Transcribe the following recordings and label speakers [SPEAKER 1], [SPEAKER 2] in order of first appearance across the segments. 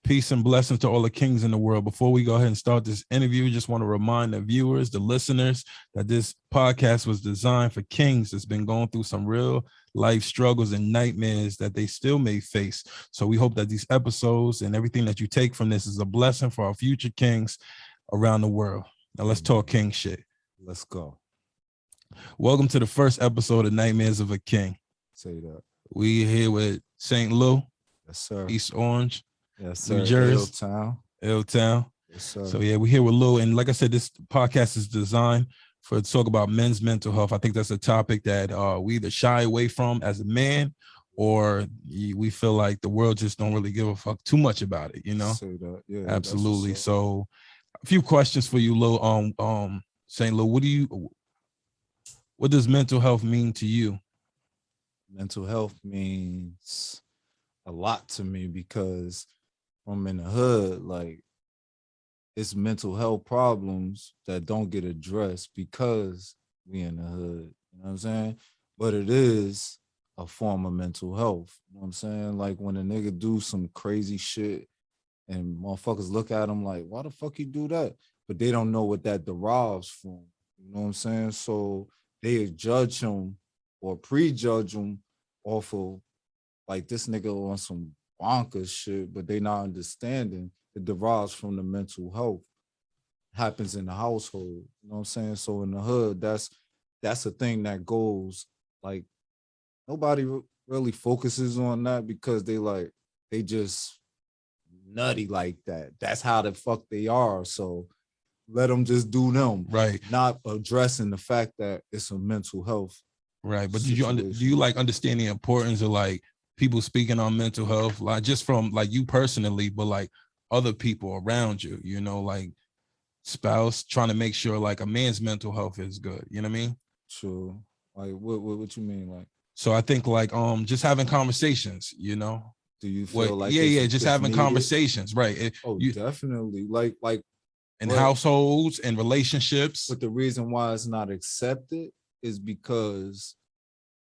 [SPEAKER 1] Peace and blessings to all the kings in the world. Before we go ahead and start this interview, just want to remind the viewers, the listeners, that this podcast was designed for kings that's been going through some real life struggles and nightmares that they still may face. So we hope that these episodes and everything that you take from this is a blessing for our future kings around the world. Now let's talk king shit.
[SPEAKER 2] Let's go.
[SPEAKER 1] Welcome to the first episode of Nightmares of a King.
[SPEAKER 2] Say that.
[SPEAKER 1] We here with St. Lou,
[SPEAKER 2] Yes, sir.
[SPEAKER 1] East Orange,
[SPEAKER 2] Yes, sir.
[SPEAKER 1] New Jersey.
[SPEAKER 2] L-Town.
[SPEAKER 1] L-Town.
[SPEAKER 2] Yes, sir.
[SPEAKER 1] So yeah, we're here with Lou, and like I said, this podcast is designed for to talk about men's mental health. I think that's a topic that we either shy away from as a man, or we feel like the world just don't really give a fuck too much about it. You know?
[SPEAKER 2] Say that. Yeah,
[SPEAKER 1] absolutely. So, a few questions for you, Lou. St. Lou, what does mental health mean to you?
[SPEAKER 2] Mental health means a lot to me because I'm in the hood, like it's mental health problems that don't get addressed because we in the hood. You know what I'm saying? But it is a form of mental health. You know what I'm saying? Like when a nigga do some crazy shit and motherfuckers look at him like, why the fuck you do that? But they don't know what that derives from. You know what I'm saying? So they judge him or prejudge him off of like this nigga on some bonkers shit, but they not understanding it derives from the mental health. Happens in the household. You know what I'm saying? So in the hood, that's a thing that goes like nobody really focuses on that because they just nutty like that. That's how the fuck they are. So let them just do them.
[SPEAKER 1] Right.
[SPEAKER 2] Not addressing the fact that it's a mental health.
[SPEAKER 1] Right. But do you like understand the importance of like people speaking on mental health, like just from like you personally, but like other people around you, you know, like spouse trying to make sure like a man's mental health is good. You know what I mean?
[SPEAKER 2] Sure. Like what you mean? Like,
[SPEAKER 1] so I think like just having conversations, you know.
[SPEAKER 2] Do you feel like
[SPEAKER 1] just having needed? Conversations, right?
[SPEAKER 2] Definitely. Like
[SPEAKER 1] in households and relationships.
[SPEAKER 2] But the reason why it's not accepted is because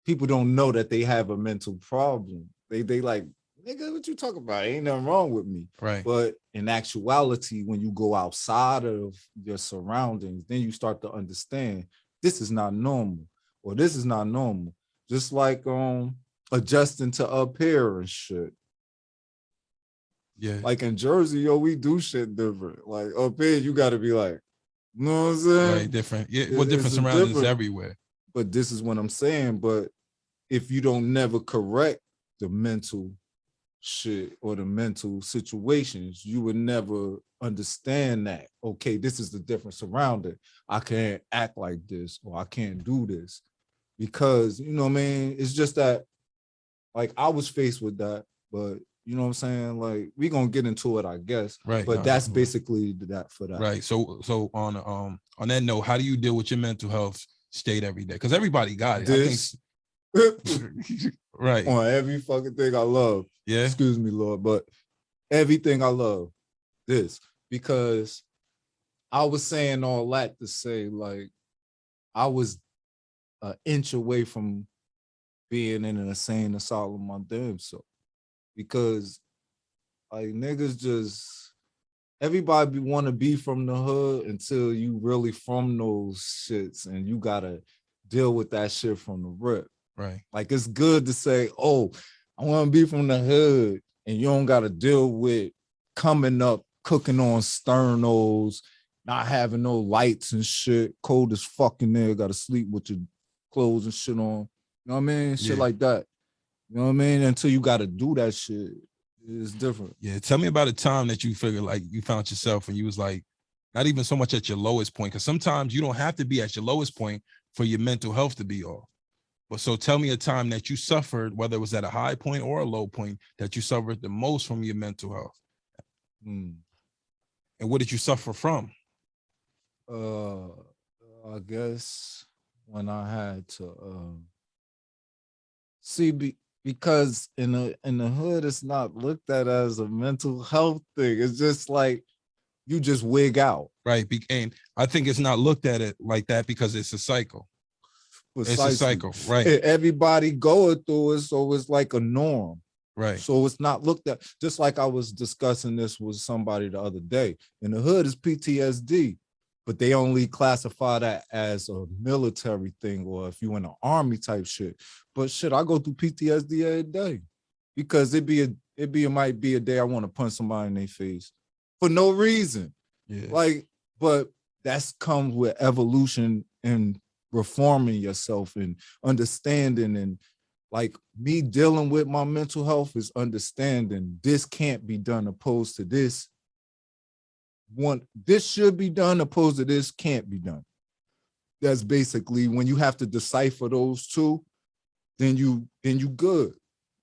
[SPEAKER 2] people don't know that they have a mental problem. They like, nigga, what you talking about? Ain't nothing wrong with me.
[SPEAKER 1] Right.
[SPEAKER 2] But in actuality, when you go outside of your surroundings, then you start to understand this is not normal or this is not normal. Just like adjusting to up here and shit.
[SPEAKER 1] Yeah.
[SPEAKER 2] Like in Jersey, yo, we do shit different. Like up here, you got to be like, you know what I'm saying?
[SPEAKER 1] Right, different. Yeah, well, different surroundings everywhere.
[SPEAKER 2] But this is what I'm saying. But if you don't never correct the mental shit or the mental situations, you would never understand that, okay, this is the different surrounding. I can't act like this or I can't do this because, you know what I mean? It's just that, like, I was faced with that, but you know what I'm saying? Like, we gonna get into it, I guess.
[SPEAKER 1] Right.
[SPEAKER 2] But that's basically that for that.
[SPEAKER 1] Right. So on that note, how do you deal with your mental health state every day? Because everybody got it.
[SPEAKER 2] This,
[SPEAKER 1] right.
[SPEAKER 2] On every fucking thing I love.
[SPEAKER 1] Yeah.
[SPEAKER 2] Excuse me, Lord, but everything I love this because I was saying all that to say, like, I was an inch away from being in an insane asylum my damn self. Because like niggas just everybody want to be from the hood until you really from those shits and you gotta deal with that shit from the rip.
[SPEAKER 1] Right.
[SPEAKER 2] Like it's good to say, oh, I want to be from the hood, and you don't gotta deal with coming up, cooking on sternos, not having no lights and shit, cold as fucking there, gotta sleep with your clothes and shit on. You know what I mean? Shit like that. You know what I mean? Until you got to do that shit, it's different.
[SPEAKER 1] Yeah. Tell me about a time that you figured like you found yourself and you was like, not even so much at your lowest point, because sometimes you don't have to be at your lowest point for your mental health to be off. But so tell me a time that you suffered, whether it was at a high point or a low point, that you suffered the most from your mental health. And what did you suffer from?
[SPEAKER 2] I guess when I had to because in the hood, it's not looked at as a mental health thing. It's just like you just wig out.
[SPEAKER 1] Right. And I think it's not looked at it like that because it's a cycle.
[SPEAKER 2] Precisely.
[SPEAKER 1] It's a cycle, right?
[SPEAKER 2] Everybody going through it, so it's like a norm.
[SPEAKER 1] Right.
[SPEAKER 2] So it's not looked at, just like I was discussing this with somebody the other day. In the hood is PTSD, but they only classify that as a military thing, or if you in the army type shit. But shit, I go through PTSD every day because it might be a day I want to punch somebody in their face for no reason.
[SPEAKER 1] Yeah.
[SPEAKER 2] Like, but that's comes with evolution and reforming yourself and understanding. And like me dealing with my mental health is understanding this can't be done opposed to this one. This should be done opposed to this can't be done. That's basically when you have to decipher those two, then you good.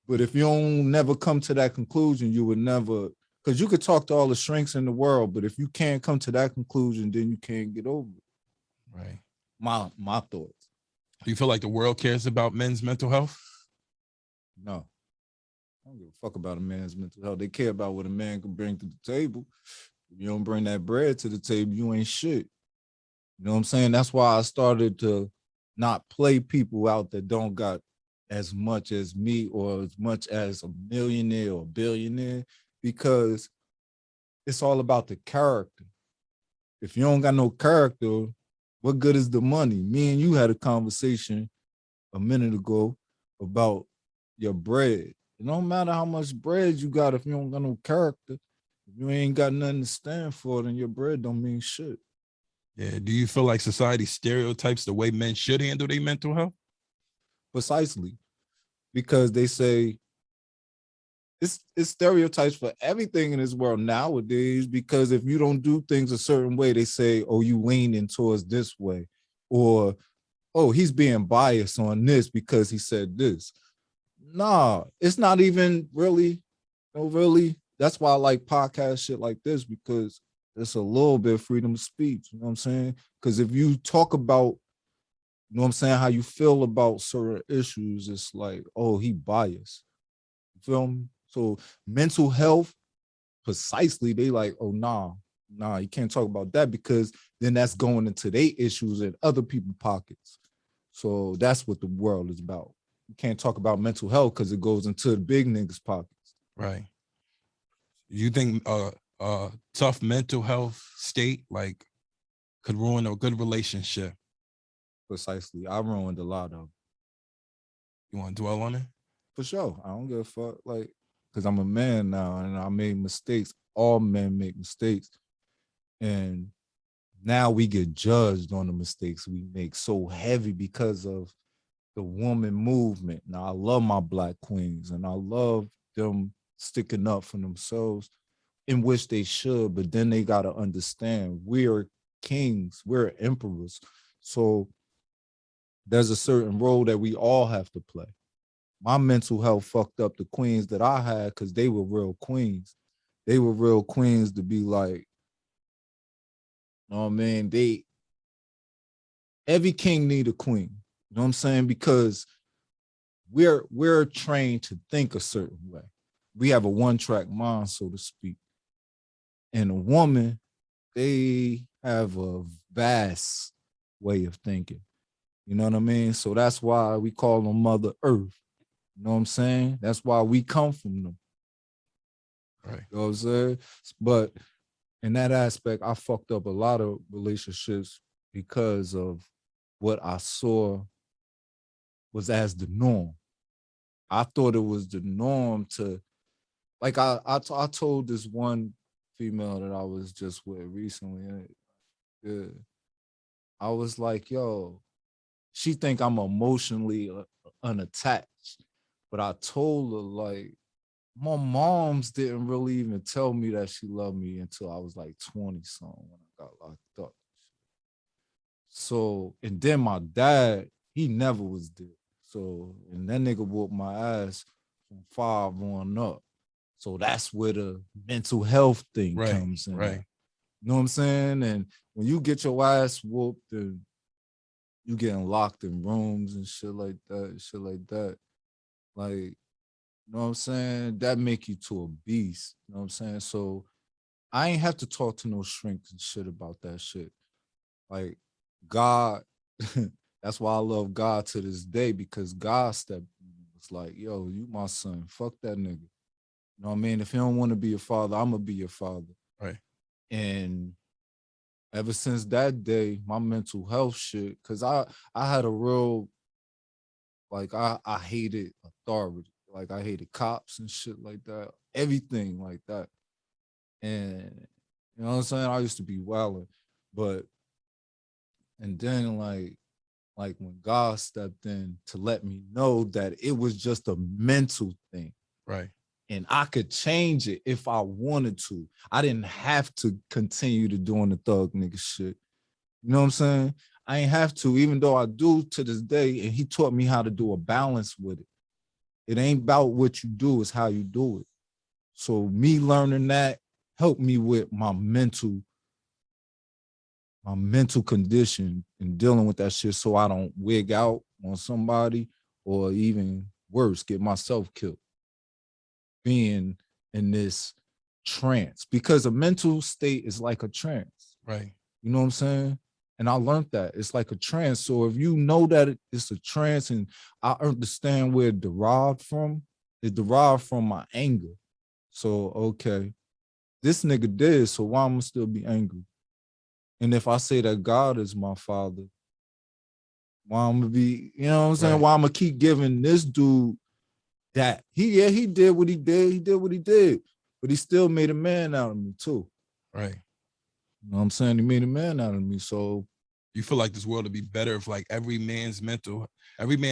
[SPEAKER 2] But if you don't never come to that conclusion, you would never, because you could talk to all the shrinks in the world, but if you can't come to that conclusion, then you can't get over it.
[SPEAKER 1] Right.
[SPEAKER 2] My thoughts.
[SPEAKER 1] Do you feel like the world cares about men's mental health?
[SPEAKER 2] No. I don't give a fuck about a man's mental health. They care about what a man can bring to the table. If you don't bring that bread to the table, you ain't shit. You know what I'm saying? That's why I started to not play people out that don't got as much as me or as much as a millionaire or billionaire, because it's all about the character. If you don't got no character, what good is the money? Me and you had a conversation a minute ago about your bread. It don't matter how much bread you got if you don't got no character. If you ain't got nothing to stand for, then your bread don't mean shit.
[SPEAKER 1] Yeah. Do you feel like society stereotypes the way men should handle their mental health?
[SPEAKER 2] Precisely. Because they say it's stereotypes for everything in this world nowadays, because if you don't do things a certain way, they say, oh, you leaning towards this way, or oh, he's being biased on this because he said this. Nah, it's not even really, no, really. That's why I like podcast shit like this, because it's a little bit of freedom of speech. You know what I'm saying? Because if you talk about, you know what I'm saying, how you feel about certain issues, it's like, oh, he biased. You feel me? So mental health, precisely, they like, oh, nah, you can't talk about that, because then that's going into their issues in other people's pockets. So that's what the world is about. You can't talk about mental health because it goes into the big niggas' pockets.
[SPEAKER 1] Right. You think tough mental health state like could ruin a good relationship?
[SPEAKER 2] Precisely. I ruined a lot of them.
[SPEAKER 1] You want to dwell on it?
[SPEAKER 2] For sure. I don't give a fuck. Like, because I'm a man now and I made mistakes. All men make mistakes. And now we get judged on the mistakes we make so heavy because of the woman movement. Now, I love my Black queens and I love them sticking up for themselves, in which they should, but then they got to understand we're kings, we're emperors. So there's a certain role that we all have to play. My mental health fucked up the queens that I had because they were real queens. They were real queens to be like, you know what I mean? Every king need a queen. You know what I'm saying? Because we're trained to think a certain way. We have a one-track mind, so to speak. And a woman, they have a vast way of thinking. You know what I mean? So that's why we call them Mother Earth. You know what I'm saying? That's why we come from them.
[SPEAKER 1] Right.
[SPEAKER 2] You know what I'm saying? But in that aspect, I fucked up a lot of relationships because of what I saw was as the norm. I thought it was the norm to, like, I told this one female that I was just with recently, yeah, I was like, yo, she think I'm emotionally unattached, but I told her, like, my moms didn't really even tell me that she loved me until I was like 20 something when I got locked up. So, and then my dad, he never was there. So, and that nigga whooped my ass from 5 on up. So that's where the mental health thing comes in.
[SPEAKER 1] Right.
[SPEAKER 2] You know what I'm saying? And when you get your ass whooped and you getting locked in rooms and shit like that, like, you know what I'm saying? That make you to a beast. You know what I'm saying? So I ain't have to talk to no shrinks and shit about that shit. Like, God, that's why I love God to this day, because God stepped in and It's like, yo, you my son. Fuck that nigga. You know what I mean? If you don't want to be a father, I'm gonna be your father.
[SPEAKER 1] Right.
[SPEAKER 2] And ever since that day, my mental health shit, because I had a real, like, I hated authority. Like, I hated cops and shit like that. Everything like that. And you know what I'm saying? I used to be wilding. But and then like when God stepped in to let me know that it was just a mental thing.
[SPEAKER 1] Right.
[SPEAKER 2] And I could change it if I wanted to. I didn't have to continue to doing the thug nigga shit. You know what I'm saying? I ain't have to, even though I do to this day. And he taught me how to do a balance with it. It ain't about what you do, it's how you do it. So me learning that helped me with my mental condition and dealing with that shit, so I don't wig out on somebody or even worse, get myself killed. Being in this trance, because a mental state is like a trance.
[SPEAKER 1] Right.
[SPEAKER 2] You know what I'm saying? And I learned that it's like a trance. So if you know that it's a trance, and I understand where it derived from my anger. So, okay, this nigga did, so why am I still be angry? And if I say that God is my father, why I'm gonna be, you know what I'm saying?
[SPEAKER 1] Right.
[SPEAKER 2] Why I'm gonna keep giving this dude that he did what he did, but he still made a man out of me too.
[SPEAKER 1] Right.
[SPEAKER 2] You know what I'm saying? He made a man out of me. So
[SPEAKER 1] you feel like this world would be better if like every man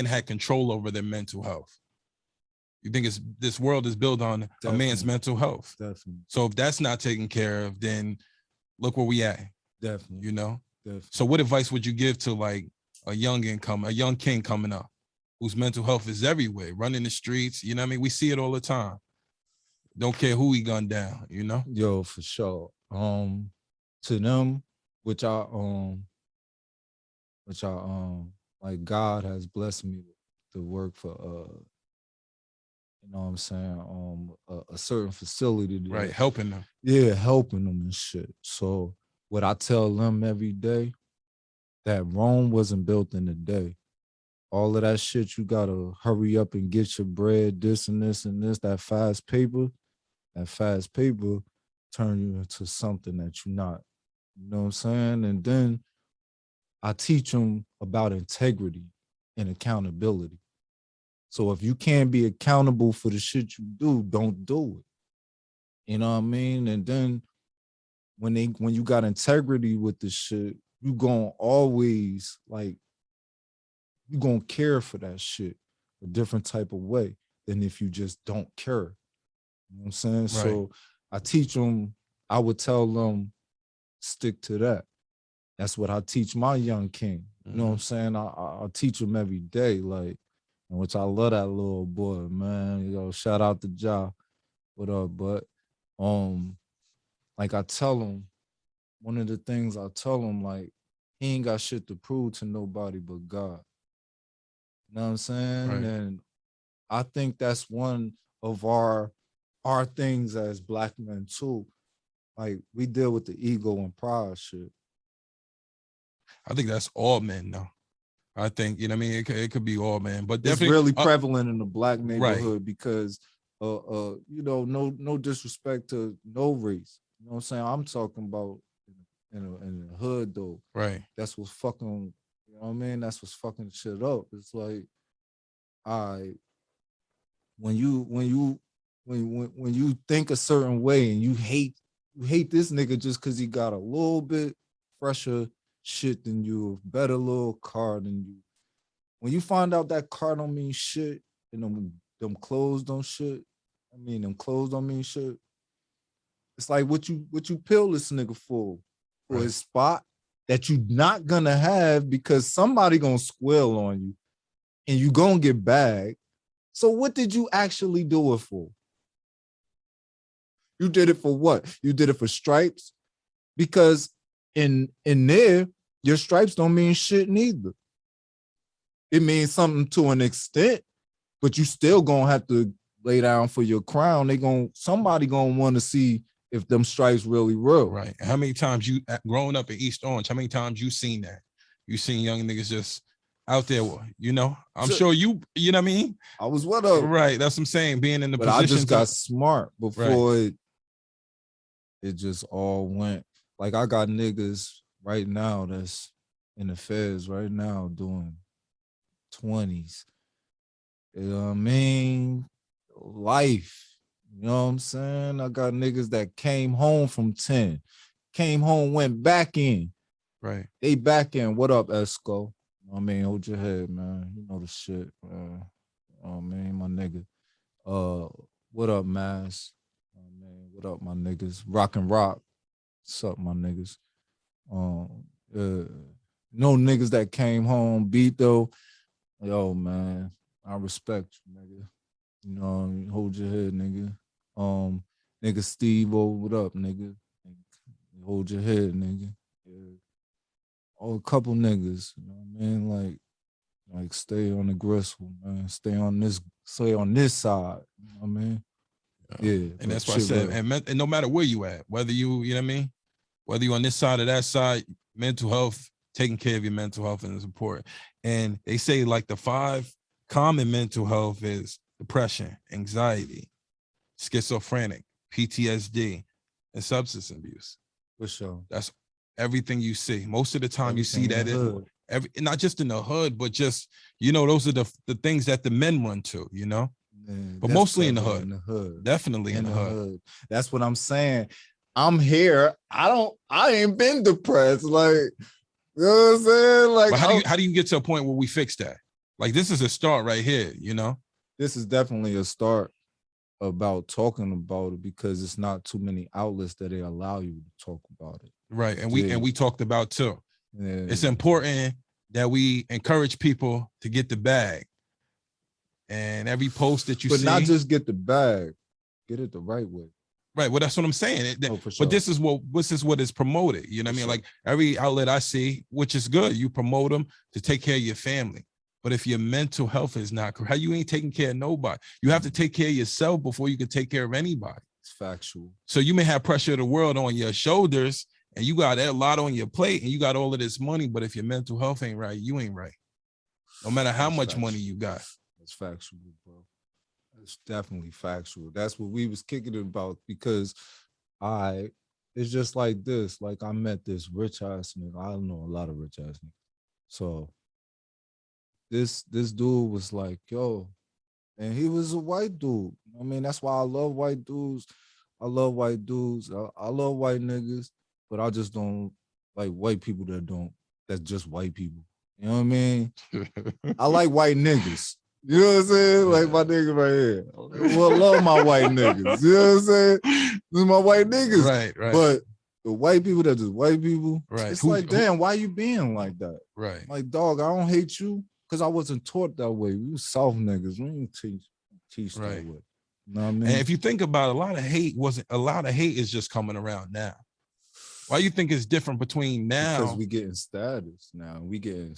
[SPEAKER 1] had control over their mental health? You think this world is built on
[SPEAKER 2] definitely,
[SPEAKER 1] a man's mental health?
[SPEAKER 2] Definitely.
[SPEAKER 1] So if that's not taken care of, then look where we at.
[SPEAKER 2] Definitely.
[SPEAKER 1] You know?
[SPEAKER 2] Definitely.
[SPEAKER 1] So what advice would you give to like a young king coming up whose mental health is everywhere, running the streets? You know what I mean? We see it all the time. Don't care who he gunned down, you know?
[SPEAKER 2] Yo, for sure. To them, which I like, God has blessed me to work for you know what I'm saying, a certain facility that,
[SPEAKER 1] right, helping them.
[SPEAKER 2] Yeah, helping them and shit. So what I tell them every day, that Rome wasn't built in a day. All of that shit, you gotta hurry up and get your bread, this and this and this, that fast paper turn you into something that you're not. You know what I'm saying? And then I teach them about integrity and accountability. So if you can't be accountable for the shit you do, don't do it. You know what I mean? And then when you got integrity with the shit, you gonna always, like, you gonna care for that shit a different type of way than if you just don't care. You know what I'm saying? Right. So I teach them, I would tell them, stick to that. That's what I teach my young king. You know what I'm saying? I teach him every day, like, which I love that little boy, man. Yo, shout out to Ja. What up, bud? Like, I tell him, one of the things I tell him, like, he ain't got shit to prove to nobody but God. You know what I'm saying? Right. And I think that's one of our things as Black men too. Like, we deal with the ego and pride shit.
[SPEAKER 1] I think that's all men, though. I think, you know what I mean? It could be all men, but
[SPEAKER 2] it's really prevalent in the Black neighborhood, right? Because you know, no disrespect to no race. You know what I'm saying? I'm talking about in the hood though.
[SPEAKER 1] Right.
[SPEAKER 2] That's what's fucking, you know what I mean? That's what's fucking shit up. It's like, when you think a certain way and you hate this nigga just because he got a little bit fresher shit than you, a better little car than you. When you find out that car don't mean shit and them clothes don't shit, them clothes don't mean shit. It's like, what you pill this nigga for right. His spot that you not gonna have because somebody gonna squill on you and you gonna get bagged. So what did you actually do it for? You did it for what? You did it for stripes? Because in there, your stripes don't mean shit neither. It means something to an extent, but you still gonna have to lay down for your crown. Somebody gonna want to see if them stripes really real.
[SPEAKER 1] Right. How many times you, growing up in East Orange, how many times you seen that? You seen young niggas just out there, you know, I'm sure you know what I mean?
[SPEAKER 2] I was one of them.
[SPEAKER 1] Right. That's what I'm saying. Being in the
[SPEAKER 2] But
[SPEAKER 1] position.
[SPEAKER 2] I just got smart before it just all went. Like I got niggas right now that's in the feds right now doing 20s. You know what I mean? Life. You know what I'm saying? I got niggas that came home from 10, came home, went back in.
[SPEAKER 1] Right.
[SPEAKER 2] They back in. What up, Esco? I mean, hold your head, man. You know the shit. Oh man, my nigga. What up, Mass? Oh man, what up, my niggas? Rock and rock. What's up, my niggas? No niggas that came home beat though. Yo, man, I respect you, nigga. You know, hold your head, nigga. Nigga Steve, what up, nigga? Hold your head, nigga. Yeah. Oh, a couple niggas, you know what I mean? Like stay on the gristle, man. Stay on this side. You know what I mean? Yeah.
[SPEAKER 1] And that's why I said, and no matter where you at, whether you know what I mean, whether you're on this side or that side, mental health, taking care of your mental health is important. And they say like the 5 common mental health is depression, anxiety, schizophrenic, PTSD, and substance abuse.
[SPEAKER 2] For sure.
[SPEAKER 1] That's everything you see. Most of the time everything you see that not just in the hood, but just, you know, those are the things that the men run to, you know, but mostly in the hood. Definitely in the hood.
[SPEAKER 2] That's what I'm saying. I'm here. I ain't been depressed. Like, you know what I'm saying? Like,
[SPEAKER 1] but how do you get to a point where we fix that? Like, this is a start right here, you know?
[SPEAKER 2] This is definitely a start about talking about it because it's not too many outlets that they allow you to talk about it.
[SPEAKER 1] Right. And we talked about too. Yeah. It's important that we encourage people to get the bag. And every post that you see.
[SPEAKER 2] But not just get the bag, get it the right way.
[SPEAKER 1] Right. Well, that's what I'm saying.
[SPEAKER 2] For sure.
[SPEAKER 1] But this is what is promoted. You know what I mean? Like every outlet I see, which is good, you promote them to take care of your family. But if your mental health is not correct, how you ain't taking care of nobody? You have to take care of yourself before you can take care of anybody.
[SPEAKER 2] It's factual.
[SPEAKER 1] So you may have pressure of the world on your shoulders and you got a lot on your plate and you got all of this money, but if your mental health ain't right, you ain't right. No matter how much money you got.
[SPEAKER 2] It's factual, bro. It's definitely factual. That's what we was kicking it about because it's just like this. Like I met this rich ass nigga. I know a lot of rich ass niggas. So this dude was like, yo, and he was a white dude. I mean, that's why I love white dudes. I love white dudes. I love white niggas, but I just don't like white people that's just white people. You know what I mean? I like white niggas. You know what I'm saying? Like my nigga right here. Well, love my white niggas. You know what I'm saying? This is my white niggas.
[SPEAKER 1] Right.
[SPEAKER 2] But the white people that just white people,
[SPEAKER 1] right?
[SPEAKER 2] It's like, damn, why you being like that?
[SPEAKER 1] Right.
[SPEAKER 2] Like, dog, I don't hate you because I wasn't taught that way. We was soft niggas. We didn't teach that way. You know what I mean?
[SPEAKER 1] And if you think about it, a lot of hate is just coming around now. Why you think it's different between now?
[SPEAKER 2] Because we getting status now. We getting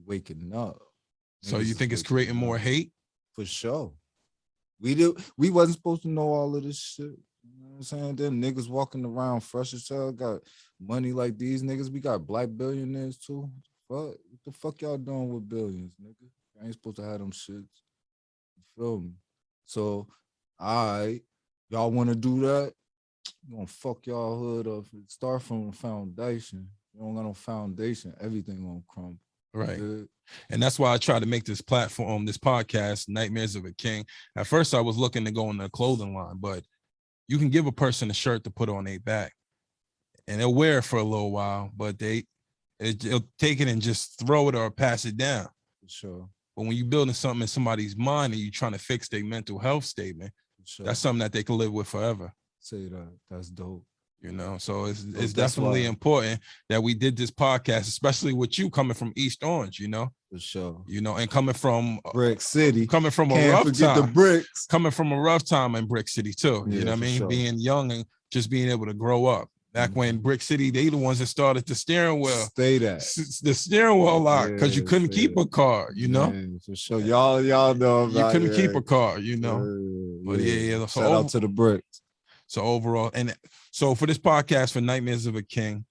[SPEAKER 2] waking up.
[SPEAKER 1] So you think it's creating more hate?
[SPEAKER 2] For sure. We wasn't supposed to know all of this shit. You know what I'm saying? Them niggas walking around fresh as hell, got money like these niggas. We got black billionaires too. What the fuck y'all doing with billions, nigga? I ain't supposed to have them shits. You feel me? So, y'all want to do that? You gonna fuck y'all hood up. Start from a foundation. You don't got no foundation, everything gonna crumble.
[SPEAKER 1] Right. And that's why I try to make this platform, this podcast, Nightmares of a King. At first, I was looking to go in the clothing line, but you can give a person a shirt to put on their back and they'll wear it for a little while, but they'll take it and just throw it or pass it down.
[SPEAKER 2] For sure.
[SPEAKER 1] But when you're building something in somebody's mind and you're trying to fix their mental health statement, that's something that they can live with forever.
[SPEAKER 2] Say that. That's dope.
[SPEAKER 1] You know, so it's definitely important that we did this podcast, especially with you coming from East Orange, you know.
[SPEAKER 2] For sure.
[SPEAKER 1] You know, and coming from
[SPEAKER 2] Brick City.
[SPEAKER 1] Coming from a rough time. The bricks. Coming from a rough time in Brick City too. You know what I mean? Sure. Being young and just being able to grow up. Back when Brick City, they the ones that started the steering wheel. The steering wheel lock, because you couldn't keep a car, you know?
[SPEAKER 2] Yeah, for sure. Y'all know about
[SPEAKER 1] you couldn't keep a car, you know. But
[SPEAKER 2] So shout out to the bricks.
[SPEAKER 1] So overall, and so for this podcast for Nightmares of a King,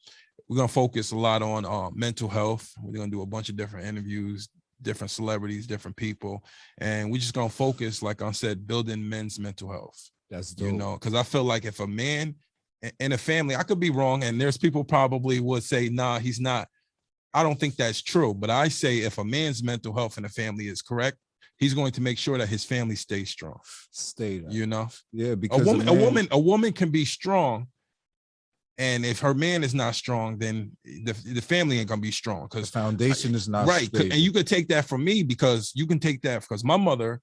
[SPEAKER 1] we're going to focus a lot on mental health. We're going to do a bunch of different interviews, different celebrities, different people. And we're just going to focus, like I said, building men's mental health.
[SPEAKER 2] That's dope.
[SPEAKER 1] You know, because I feel like if a man in a family, I could be wrong, and there's people probably would say, nah, he's not. I don't think that's true. But I say if a man's mental health in a family is correct, he's going to make sure that his family stays strong.
[SPEAKER 2] Stay there.
[SPEAKER 1] You know?
[SPEAKER 2] Yeah, because
[SPEAKER 1] a woman can be strong. And if her man is not strong, then the family ain't gonna be strong because
[SPEAKER 2] the foundation is not
[SPEAKER 1] right.
[SPEAKER 2] stable.
[SPEAKER 1] And you could take that from me because you can take that because my mother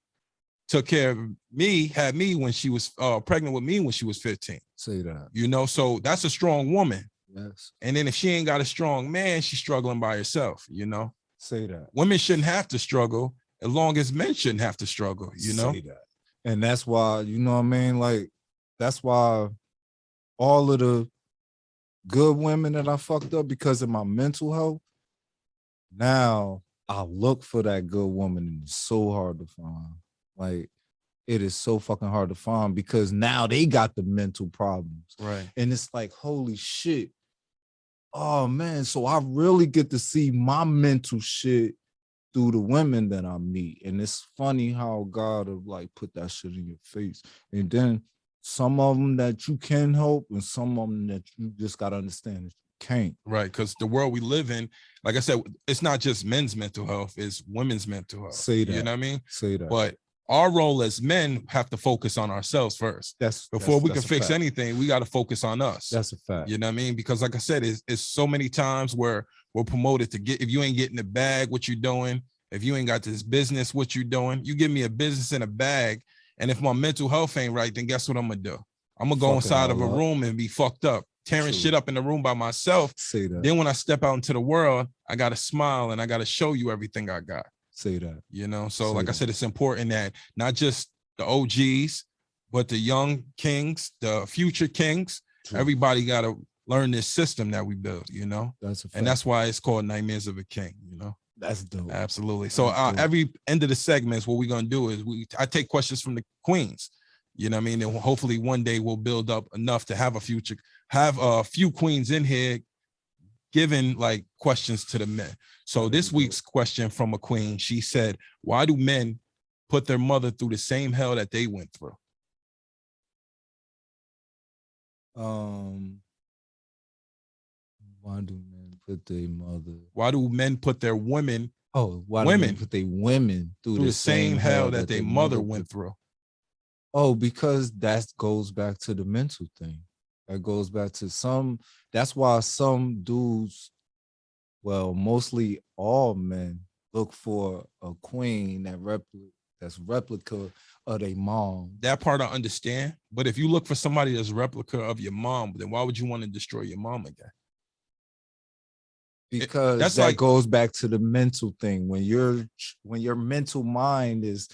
[SPEAKER 1] took care of me, had me when she was pregnant with me when she was 15.
[SPEAKER 2] Say that.
[SPEAKER 1] You know, so that's a strong woman.
[SPEAKER 2] Yes.
[SPEAKER 1] And then if she ain't got a strong man, she's struggling by herself, you know.
[SPEAKER 2] Say that.
[SPEAKER 1] Women shouldn't have to struggle as long as men shouldn't have to struggle, you know.
[SPEAKER 2] Say that. And that's why, you know what I mean? Like, that's why all of the good women that I fucked up because of my mental health, now I look for that good woman and it's so hard to find. Like, it is so fucking hard to find because now they got the mental problems.
[SPEAKER 1] Right.
[SPEAKER 2] And it's like, holy shit. Oh man. So I really get to see my mental shit through the women that I meet. And it's funny how God will like put that shit in your face. And then some of them that you can help and some of them that you just got to understand that you can't.
[SPEAKER 1] Right, because the world we live in, like I said, it's not just men's mental health, it's women's mental health.
[SPEAKER 2] Say that.
[SPEAKER 1] You know what I mean?
[SPEAKER 2] Say that.
[SPEAKER 1] But our role as men have to focus on ourselves first. Before we can fix anything, we got to focus on us.
[SPEAKER 2] That's a fact.
[SPEAKER 1] You know what I mean? Because like I said, it's so many times where we're promoted to get, if you ain't getting the bag, what you doing? If you ain't got this business, what you doing? You give me a business in a bag. And if my mental health ain't right, then guess what I'm gonna do? I'm gonna go inside of a room and be fucked up, tearing shit up in the room by myself.
[SPEAKER 2] Say that.
[SPEAKER 1] Then when I step out into the world, I gotta smile and I gotta show you everything I got.
[SPEAKER 2] Say that.
[SPEAKER 1] You know, so like I said, it's important that not just the OGs, but the young kings, the future kings, everybody gotta learn this system that we build, you know?
[SPEAKER 2] That's a fact.
[SPEAKER 1] And that's why it's called Nightmares of a King, you know?
[SPEAKER 2] That's dope.
[SPEAKER 1] Absolutely. So every end of the segments, what we're gonna do is I take questions from the queens. You know what I mean? And hopefully one day we'll build up enough to have a few queens in here giving like questions to the men. So this week's question from a queen, she said, why do men put their mother through the same hell that they went through?
[SPEAKER 2] Why do men put their mother?
[SPEAKER 1] Why do men put their women?
[SPEAKER 2] Why do men put their women through the same hell that their mother went through? Oh, because that goes back to the mental thing. That goes back to that's why some dudes, well, mostly all men look for a queen that's replica of their mom.
[SPEAKER 1] That part I understand. But if you look for somebody that's replica of your mom, then why would you want to destroy your mom again?
[SPEAKER 2] Because that goes back to the mental thing. When your mental mind is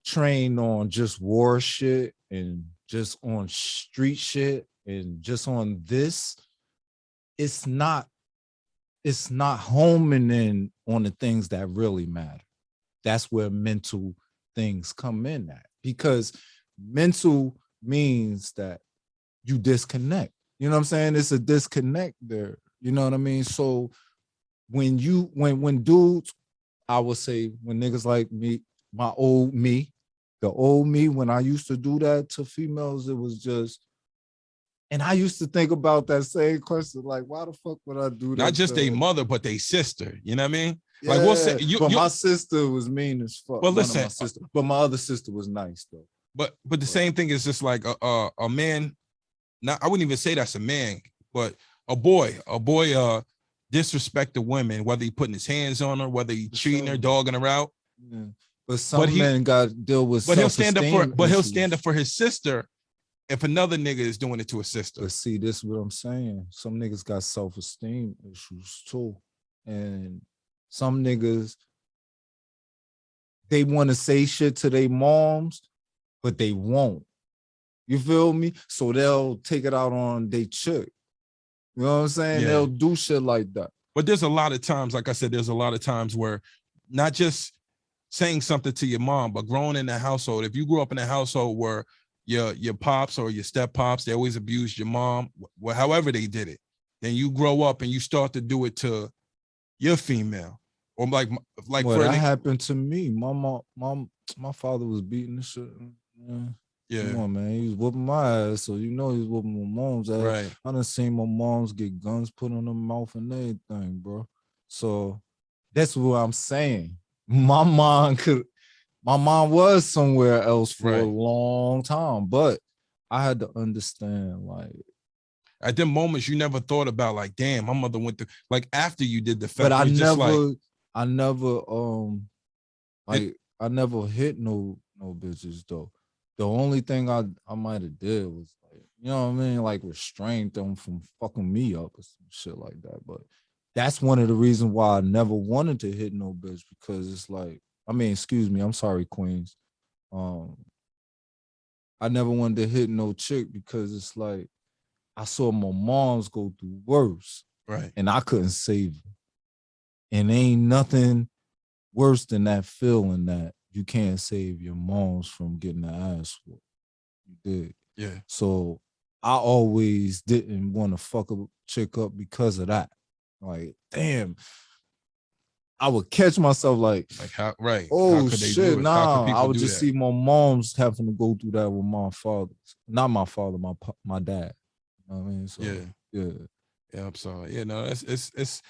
[SPEAKER 2] trained on just war shit and just on street shit and just on this, it's not homing in on the things that really matter. That's where mental things come in at, because mental means that you disconnect. You know what I'm saying? It's a disconnect there. You know what I mean? So when dudes, I would say when niggas like me, the old me, when I used to do that to females, it was just, and I used to think about that same question, like, why the fuck would I do that?
[SPEAKER 1] Not just a mother, but a sister. You know what I mean?
[SPEAKER 2] Yeah,
[SPEAKER 1] like, we'll say,
[SPEAKER 2] my sister was mean as fuck.
[SPEAKER 1] But listen,
[SPEAKER 2] but my other sister was nice though.
[SPEAKER 1] But the same thing is just like a man. Not, I wouldn't even say that's a man, but a boy disrespect the women, whether he putting his hands on her, whether he cheating her, dogging her out.
[SPEAKER 2] Yeah. But some men got to deal with.
[SPEAKER 1] But he'll stand up for his sister if another nigga is doing it to a sister.
[SPEAKER 2] But see, this is what I'm saying. Some niggas got self-esteem issues too, and some niggas, they want to say shit to their moms, but they won't. You feel me? So they'll take it out on their chick. You know what I'm saying? Yeah. They'll do shit like that.
[SPEAKER 1] But there's a lot of times, like I said, there's a lot of times where not just saying something to your mom, but growing in that household. If you grew up in a household where your pops or your step pops, they always abused your mom, however they did it. then you grow up and you start to do it to your female, or like
[SPEAKER 2] Well,
[SPEAKER 1] for
[SPEAKER 2] that happened to me. My father was beating the shit. Man.
[SPEAKER 1] yeah,
[SPEAKER 2] Come on, man. He was whooping my ass, so you know he was whooping my mom's ass.
[SPEAKER 1] right.
[SPEAKER 2] I done seen my moms get guns put on their mouth and everything, bro. So that's what I'm saying. My mom was somewhere else for a
[SPEAKER 1] Right.
[SPEAKER 2] long time, but I had to understand, like,
[SPEAKER 1] At them moments, you never thought about like, damn, my mother went through, like after you did the fact,
[SPEAKER 2] but I
[SPEAKER 1] just
[SPEAKER 2] never,
[SPEAKER 1] like,
[SPEAKER 2] like I never hit no bitches though. The only thing I might have did was like, you know what I mean, like restrain them from fucking me up or some shit like that. But that's one of the reasons why I never wanted to hit no bitch, because it's like, I mean, excuse me, I'm sorry, Queens. I never wanted to hit no chick because it's like I saw my moms go through worse,
[SPEAKER 1] right,
[SPEAKER 2] and I couldn't save her. And ain't nothing worse than that feeling that you can't save your moms from getting the ass whooped. You did.
[SPEAKER 1] yeah.
[SPEAKER 2] So I always didn't want to fuck a chick up because of that. Like, damn, I would catch myself like
[SPEAKER 1] how, right? How
[SPEAKER 2] oh
[SPEAKER 1] could they do
[SPEAKER 2] shit,
[SPEAKER 1] it? How could
[SPEAKER 2] nah. I
[SPEAKER 1] people
[SPEAKER 2] would
[SPEAKER 1] do
[SPEAKER 2] just
[SPEAKER 1] that?
[SPEAKER 2] see my mom's having to go through that with my father. Not my father, my dad. You know what I mean? So
[SPEAKER 1] Yeah.
[SPEAKER 2] yeah.
[SPEAKER 1] Yeah, I'm sorry. Yeah, no, it's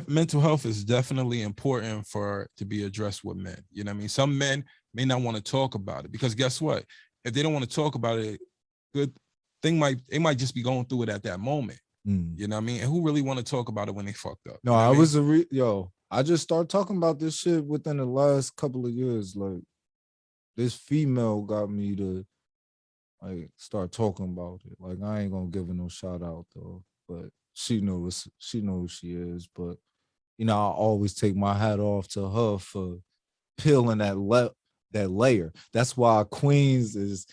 [SPEAKER 1] mental health is definitely important for to be addressed with men. You know what I mean? Some men may not want to talk about it because guess what? If they don't want to talk about it, good thing they might just be going through it at that moment. You know what I mean? And who really want to talk about it when they fucked up?
[SPEAKER 2] No,
[SPEAKER 1] You know
[SPEAKER 2] I
[SPEAKER 1] what
[SPEAKER 2] was I just started talking about this shit within the last couple of years. Like, this female got me to like start talking about it. Like, I ain't gonna give her no shout out though, but she knows who she is. But you know, I always take my hat off to her for peeling that layer. That's why Queens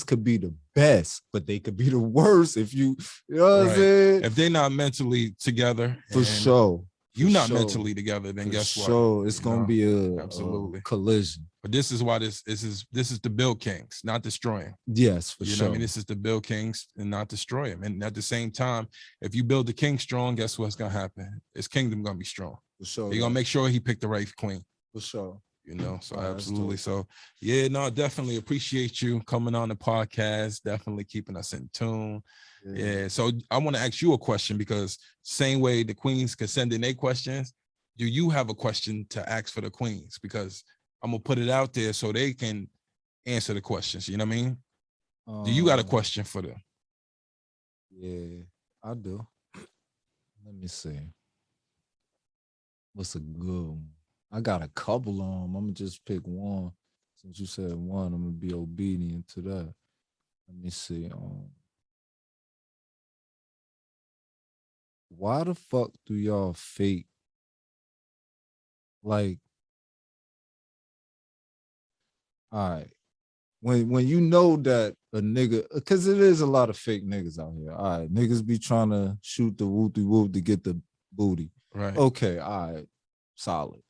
[SPEAKER 2] could be the best, but they could be the worst if you know what I'm
[SPEAKER 1] right.
[SPEAKER 2] saying?
[SPEAKER 1] If they're not mentally together
[SPEAKER 2] For sure.
[SPEAKER 1] you're not mentally together, then
[SPEAKER 2] For
[SPEAKER 1] guess what?
[SPEAKER 2] sure, it's gonna be a
[SPEAKER 1] absolutely
[SPEAKER 2] collision.
[SPEAKER 1] But this is why this is the build kings, not destroying.
[SPEAKER 2] Yes, for
[SPEAKER 1] You know
[SPEAKER 2] sure.
[SPEAKER 1] what I mean? This is to build kings and not destroy them. And at the same time, if you build the king strong, guess what's gonna happen? His kingdom gonna be strong.
[SPEAKER 2] For sure.
[SPEAKER 1] You're gonna make sure he picked the right queen.
[SPEAKER 2] For sure.
[SPEAKER 1] You know, so
[SPEAKER 2] All right,
[SPEAKER 1] absolutely. So yeah, no, definitely appreciate you coming on the podcast, definitely keeping us in tune. Yeah. So I want to ask you a question, because same way the queens can send in their questions, do you have a question to ask for the queens? Because I'm gonna put it out there so they can answer the questions. You know what I mean? Do you got a question for them?
[SPEAKER 2] Yeah, I do. Let me see. What's a good one? I got a couple of them. I'm gonna just pick one. Since you said one, I'm gonna be obedient to that. Let me see. Why the fuck do y'all fake? Like, all right, when you know that a nigga, because it is a lot of fake niggas out here. All right, niggas be trying to shoot the whoopty whoop to get the booty.
[SPEAKER 1] Right.
[SPEAKER 2] Okay, all right, solid.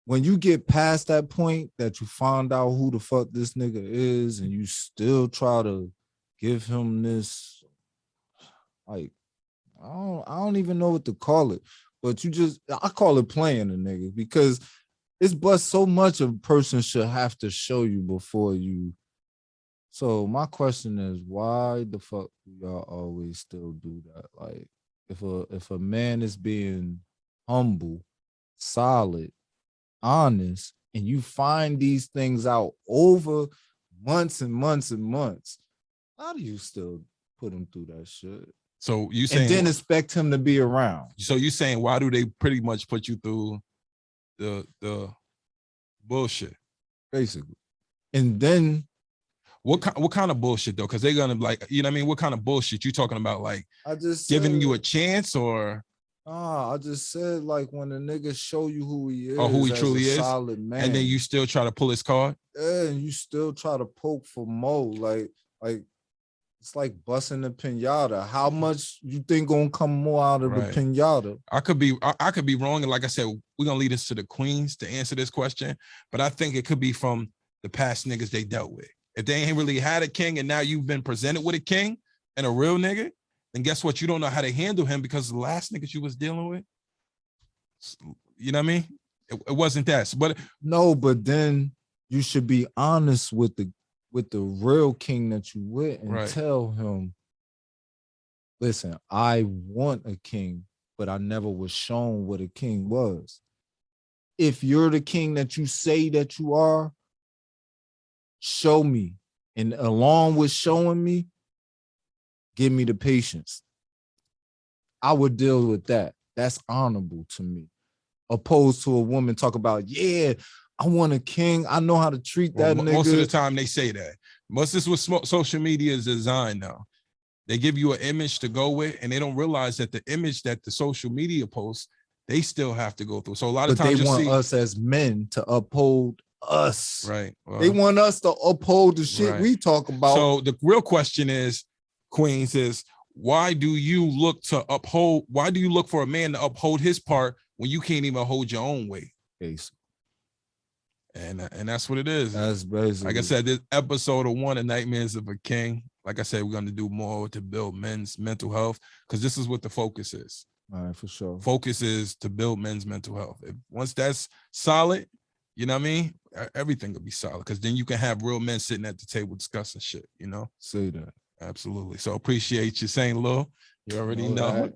[SPEAKER 2] When you get past that point that you find out who the fuck this nigga is, and you still try to give him this, like, I don't even know what to call it, but I call it playing a nigga, because it's but so much a person should have to show you before you. So my question is, why the fuck do y'all always still do that? Like, if a man is being humble, solid, honest, and you find these things out over months and months and months, how do you still put him through that shit?
[SPEAKER 1] So you saying,
[SPEAKER 2] and then expect him to be around?
[SPEAKER 1] So you saying, why do they pretty much put you through the bullshit,
[SPEAKER 2] basically? And then
[SPEAKER 1] what kind of bullshit though? Because they're gonna, like, you know what I mean? What kind of bullshit you talking about? Like,
[SPEAKER 2] I just
[SPEAKER 1] giving you a chance, or
[SPEAKER 2] I just said, like, when a nigga show you who he is,
[SPEAKER 1] or who he
[SPEAKER 2] as
[SPEAKER 1] truly
[SPEAKER 2] a
[SPEAKER 1] is,
[SPEAKER 2] solid man,
[SPEAKER 1] and then you still try to pull his card.
[SPEAKER 2] And you still try to poke for more. Like it's like busting the pinata. How much you think gonna come more out of the pinata?
[SPEAKER 1] I could be wrong, and like I said, we're gonna lead us to the queens to answer this question, but I think it could be from the past niggas they dealt with. If they ain't really had a king, and now you've been presented with a king and a real nigga, then guess what? You don't know how to handle him because the last niggas you was dealing with, you know what I mean? It wasn't that. But
[SPEAKER 2] no, but then you should be honest with the real king that you with and tell him, listen, I want a king, but I never was shown what a king was. If you're the king that you say that you are, show me. And along with showing me, give me the patience. I would deal with that. That's honorable to me. Opposed to a woman talk about, yeah, I want a king. I know how to treat that nigga.
[SPEAKER 1] Most of the time they say that. Most of this what social media is designed now. They give you an image to go with, and they don't realize that the image that the social media posts, they still have to go through. So a lot of times
[SPEAKER 2] they want us as men to uphold us.
[SPEAKER 1] Right. Well,
[SPEAKER 2] they want us to uphold the shit we talk about.
[SPEAKER 1] So the real question is, Queens, is why do you look for a man to uphold his part when you can't even hold your own weight?
[SPEAKER 2] Basically.
[SPEAKER 1] And that's what it is.
[SPEAKER 2] That's basically.
[SPEAKER 1] Like I said, this episode of 1 of Nightmares of a King. Like I said, we're going to do more to build men's mental health because this is what the focus is.
[SPEAKER 2] All right, for sure.
[SPEAKER 1] Focus is to build men's mental health. Once that's solid, you know what I mean? Everything will be solid because then you can have real men sitting at the table discussing shit, you know?
[SPEAKER 2] Say that.
[SPEAKER 1] Absolutely. So appreciate you saying, Lil. You already know.